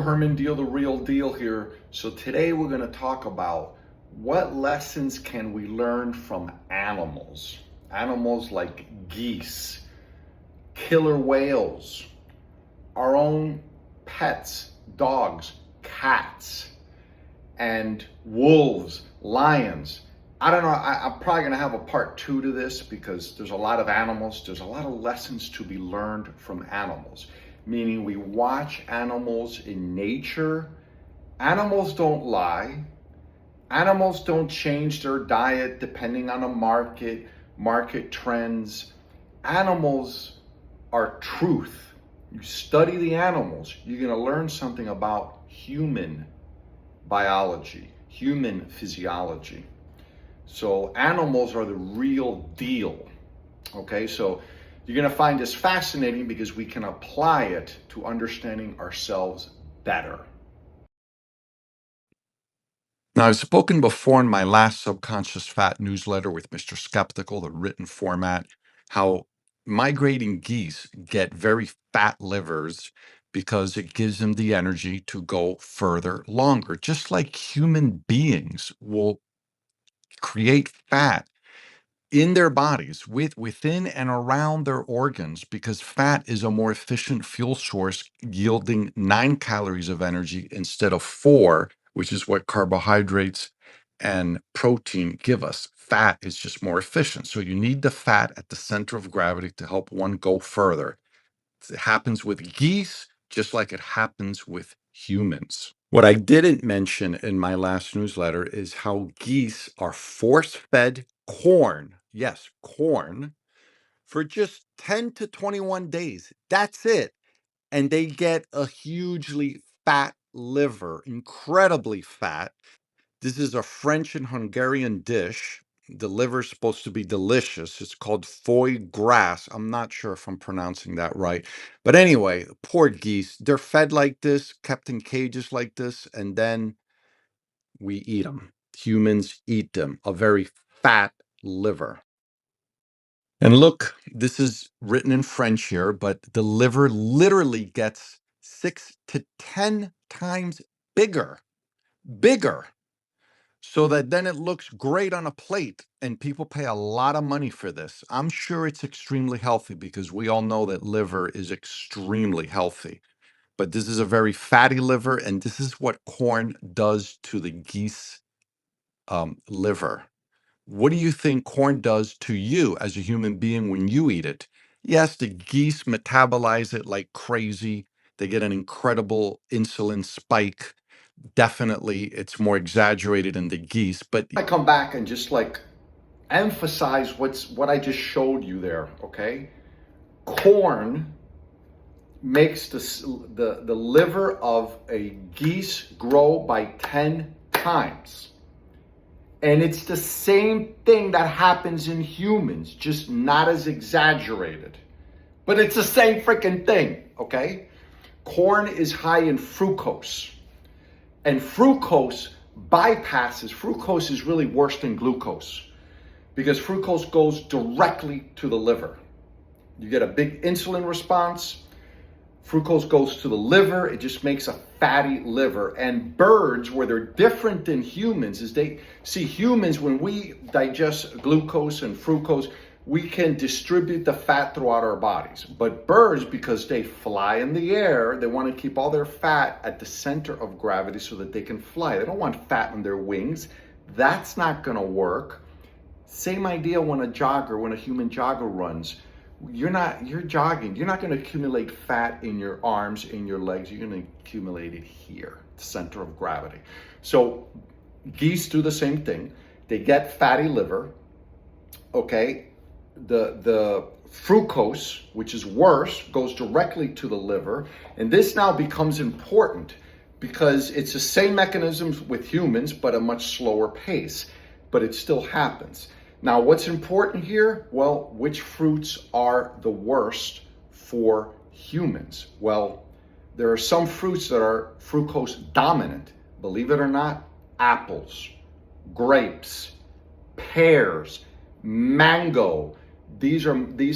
Herman Deal, the real deal here. So today we're going to talk about what lessons can we learn from animals. Animals like geese, killer whales, our own pets, dogs, cats, and wolves, lions. I don't know, I'm probably gonna have a part 2 to this because there's a lot of animals. There's a lot of lessons to be learned from animals, meaning we watch animals in nature. Animals don't lie. Animals don't change their diet depending on a market trends. Animals are truth. You study the animals, you're gonna learn something about human biology, human physiology. So animals are the real deal. Okay, so you're going to find this fascinating because we can apply it to understanding ourselves better. Now, I've spoken before in my last Subconscious Fat newsletter with Mr. Skeptical, the written format, how migrating geese get very fat livers because it gives them the energy to go further longer, just like human beings will create fat in their bodies within and around their organs because fat is a more efficient fuel source yielding 9 calories of energy instead of 4, which is what carbohydrates and protein give us. Fat is just more efficient, so you need the fat at the center of gravity to help one go further. It happens with geese just like it happens with humans. What I didn't mention in my last newsletter is how geese are force-fed corn. Yes, corn for just 10 to 21 days. That's it. And they get a hugely fat liver, incredibly fat. This is a French and Hungarian dish. The liver's supposed to be delicious. It's called foie gras. I'm not sure if I'm pronouncing that right. But anyway, poor geese. They're fed like this, kept in cages like this, and then we eat them. Humans eat them. A very fat liver. And look, this is written in French here, but the liver literally gets 6 to 10 times bigger. Bigger. So that then it looks great on a plate and people pay a lot of money for this. I'm sure it's extremely healthy because we all know that liver is extremely healthy. But this is a very fatty liver, and this is what corn does to the geese liver. What do you think corn does to you as a human being when you eat it? Yes, the geese metabolize it like crazy. They get an incredible insulin spike. Definitely, it's more exaggerated in the geese, but I come back and just like emphasize what I just showed you there, okay? Corn makes the liver of a geese grow by 10 times. And it's the same thing that happens in humans, just not as exaggerated. But it's the same freaking thing, okay? Corn is high in fructose. And fructose is really worse than glucose because fructose goes directly to the liver. You get a big insulin response. Fructose goes to the liver. It just makes a fatty liver. And birds, where they're different than humans, is they see humans, when we digest glucose and fructose, we can distribute the fat throughout our bodies. But birds, because they fly in the air, they want to keep all their fat at the center of gravity so that they can fly. They don't want fat on their wings. That's not going to work. Same idea when a human jogger runs. You're jogging. You're not going to accumulate fat in your arms, in your legs. You're going to accumulate it here, the center of gravity. So geese do the same thing. They get fatty liver, okay? The fructose, which is worse, goes directly to the liver. And this now becomes important because it's the same mechanisms with humans, but a much slower pace, but it still happens. Now, what's important here? Well, which fruits are the worst for humans? Well, there are some fruits that are fructose dominant. Believe it or not, apples, grapes, pears, mango. These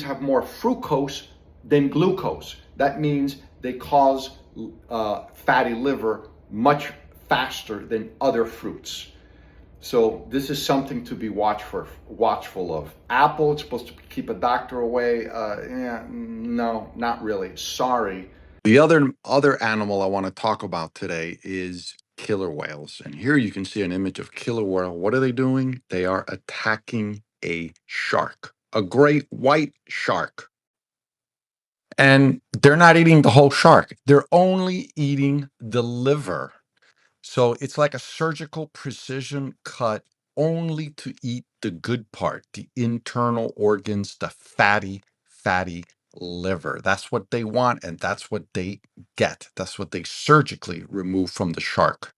have more fructose than glucose. That means they cause fatty liver much faster than other fruits. So this is something to be watchful of. Apple, it's supposed to keep a doctor away. Yeah, no, not really. Sorry. The other animal I want to talk about today is killer whales. And here you can see an image of killer whale. What are they doing? They are attacking a shark, a great white shark. And they're not eating the whole shark. They're only eating the liver. So it's like a surgical precision cut only to eat the good part, the internal organs, the fatty liver. That's what they want, and that's what they get. That's what they surgically remove from the shark.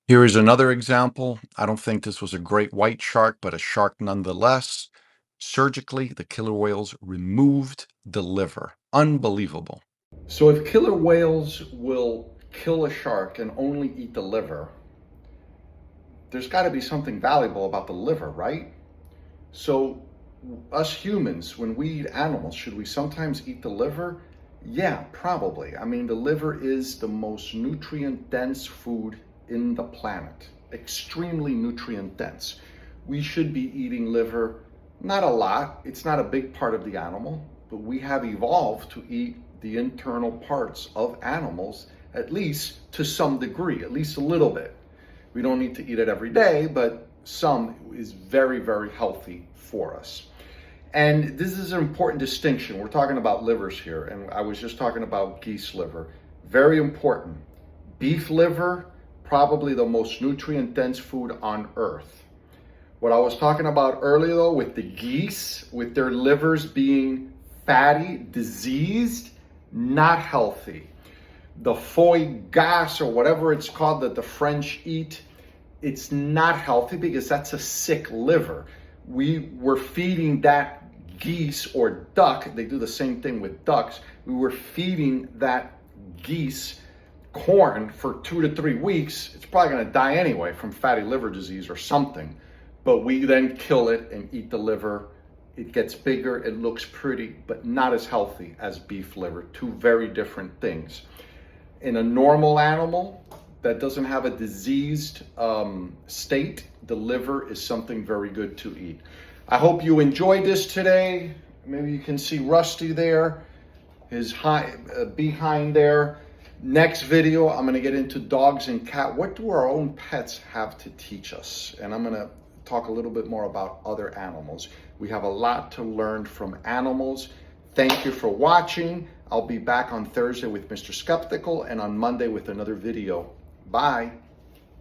Here is another example. I don't think this was a great white shark, but a shark nonetheless. Surgically, the killer whales removed the liver. Unbelievable. So if killer whales will kill a shark and only eat the liver, there's got to be something valuable about the liver, right? So us humans, when we eat animals, should we sometimes eat the liver? Yeah, probably. I mean, the liver is the most nutrient dense food in the planet. Extremely nutrient dense. We should be eating liver, not a lot. It's not a big part of the animal, but we have evolved to eat the internal parts of animals, at least to some degree, at least a little bit. We don't need to eat it every day, but some is very, very healthy for us. And this is an important distinction. We're talking about livers here, and I was just talking about geese liver. Very important. Beef liver, probably the most nutrient dense food on earth. What I was talking about earlier though, with the geese, with their livers being fatty, diseased, not healthy. The foie gras, or whatever it's called, that the French eat, it's not healthy because that's a sick liver. We were feeding that geese or duck, they do the same thing with ducks, we were feeding that geese corn for 2 to 3 weeks. It's probably going to die anyway from fatty liver disease or something. But we then kill it and eat the liver. It gets bigger, it looks pretty, but not as healthy as beef liver. Two very different things. In a normal animal that doesn't have a diseased state, the liver is something very good to eat. I hope you enjoyed this today. Maybe you can see Rusty there, his behind there. Next video, I'm going to get into dogs and cat. What do our own pets have to teach us? And I'm going to talk a little bit more about other animals. We have a lot to learn from animals. Thank you for watching. I'll be back on Thursday with Mr. Skeptical and on Monday with another video. Bye.